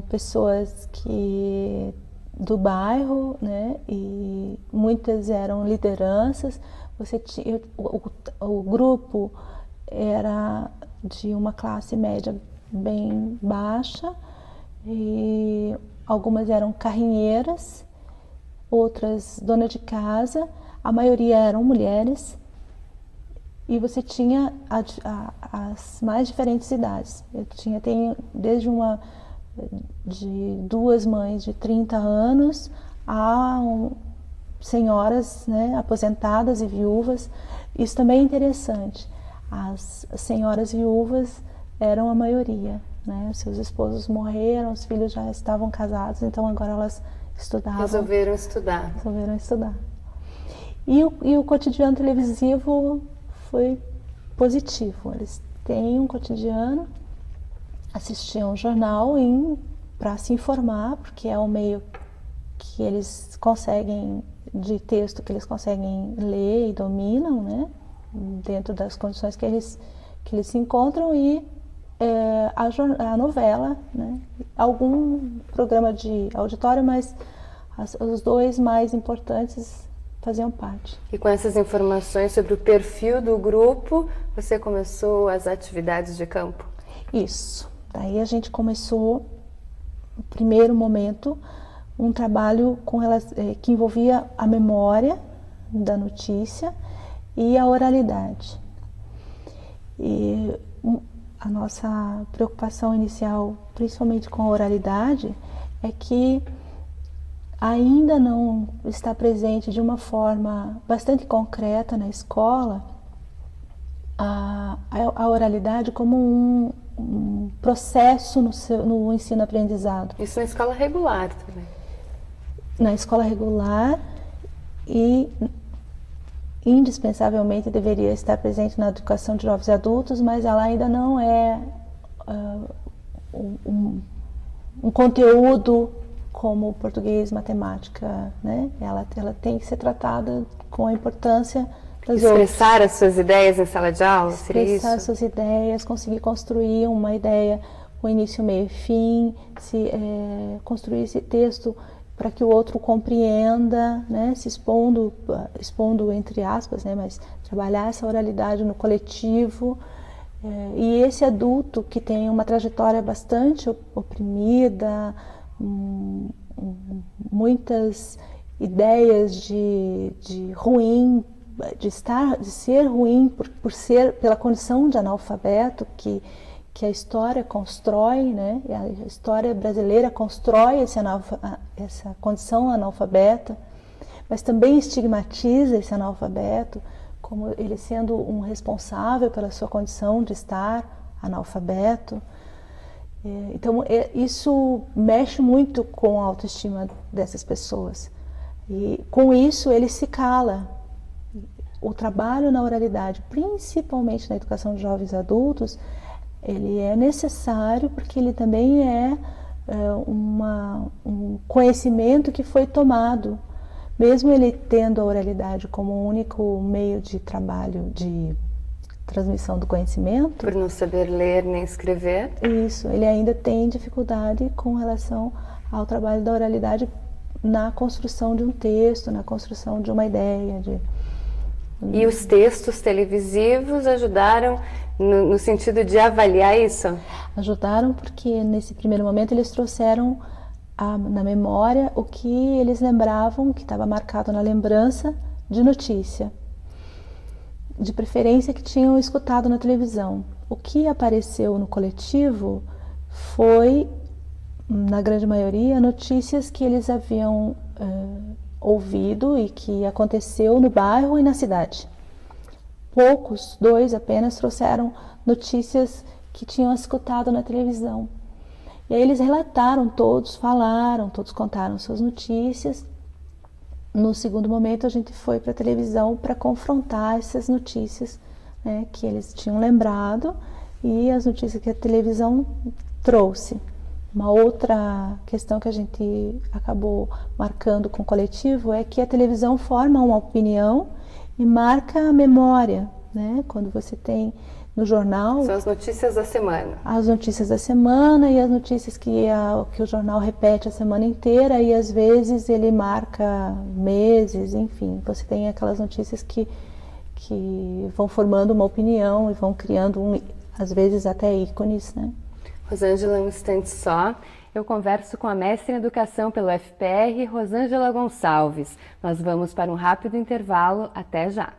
pessoas do bairro, né? E muitas eram lideranças. O grupo era de uma classe média bem baixa, e algumas eram carrinheiras, outras donas de casa, a maioria eram mulheres, e você tinha as mais diferentes idades. Tenho desde de duas mães de 30 anos a senhoras, né, aposentadas e viúvas. Isso também é interessante. As senhoras viúvas eram a maioria, né? Seus esposos morreram, os filhos já estavam casados, então agora elas estudavam. Resolveram estudar. E o cotidiano televisivo foi positivo. Eles têm um cotidiano, assistiam o jornal para se informar, porque é o meio que eles conseguem, de texto que eles conseguem ler e dominam, né? Dentro das condições que eles se encontram, e a novela, né? Algum programa de auditório, mas os dois mais importantes faziam parte. E com essas informações sobre o perfil do grupo, você começou as atividades de campo? Isso. Daí a gente começou, no primeiro momento, um trabalho que envolvia a memória da notícia e a oralidade. E a nossa preocupação inicial, principalmente com a oralidade, é que ainda não está presente de uma forma bastante concreta na escola a oralidade como um processo no ensino-aprendizado. Isso na escola regular também? Na escola regular, e indispensavelmente deveria estar presente na educação de jovens adultos, mas ela ainda não é um conteúdo como português, matemática, né? Ela tem que ser tratada com a importância das Expressar as suas ideias em sala de aula, seria isso? Expressar as suas ideias, conseguir construir uma ideia com início, meio e fim, construir esse texto para que o outro compreenda, né? Se expondo entre aspas, né? Mas trabalhar essa oralidade no coletivo. E esse adulto que tem uma trajetória bastante oprimida, muitas ideias de ruim, de ser ruim pela condição de analfabeto que a história constrói, né? A história brasileira constrói essa condição analfabeta, mas também estigmatiza esse analfabeto como ele sendo um responsável pela sua condição de estar analfabeto. Então, isso mexe muito com a autoestima dessas pessoas. E com isso, ele se cala. O trabalho na oralidade, principalmente na educação de jovens adultos, ele é necessário porque ele também é um conhecimento que foi tomado. Mesmo ele tendo a oralidade como o único meio de trabalho, de transmissão do conhecimento. Por não saber ler nem escrever. Isso, ele ainda tem dificuldade com relação ao trabalho da oralidade na construção de um texto, na construção de uma ideia. E os textos televisivos ajudaram no sentido de avaliar isso? Ajudaram porque nesse primeiro momento eles trouxeram na memória o que eles lembravam, que estava marcado na lembrança de notícia. De preferência que tinham escutado na televisão. O que apareceu no coletivo foi, na grande maioria, notícias que eles haviam ouvido e que aconteceu no bairro e na cidade. Poucos, 2 apenas, trouxeram notícias que tinham escutado na televisão. E aí eles relataram, todos falaram, todos contaram suas notícias. No segundo momento, a gente foi para a televisão para confrontar essas notícias, né, que eles tinham lembrado e as notícias que a televisão trouxe. Uma outra questão que a gente acabou marcando com o coletivo é que a televisão forma uma opinião e marca a memória, né? Quando você tem no jornal. São as notícias da semana. As notícias da semana e as notícias que o jornal repete a semana inteira, e às vezes ele marca meses, enfim. Você tem aquelas notícias que vão formando uma opinião e vão criando, às vezes, até ícones, né? Rosângela, um instante só. Eu converso com a mestre em Educação pelo FPR, Rosângela Gonçalves. Nós vamos para um rápido intervalo. Até já!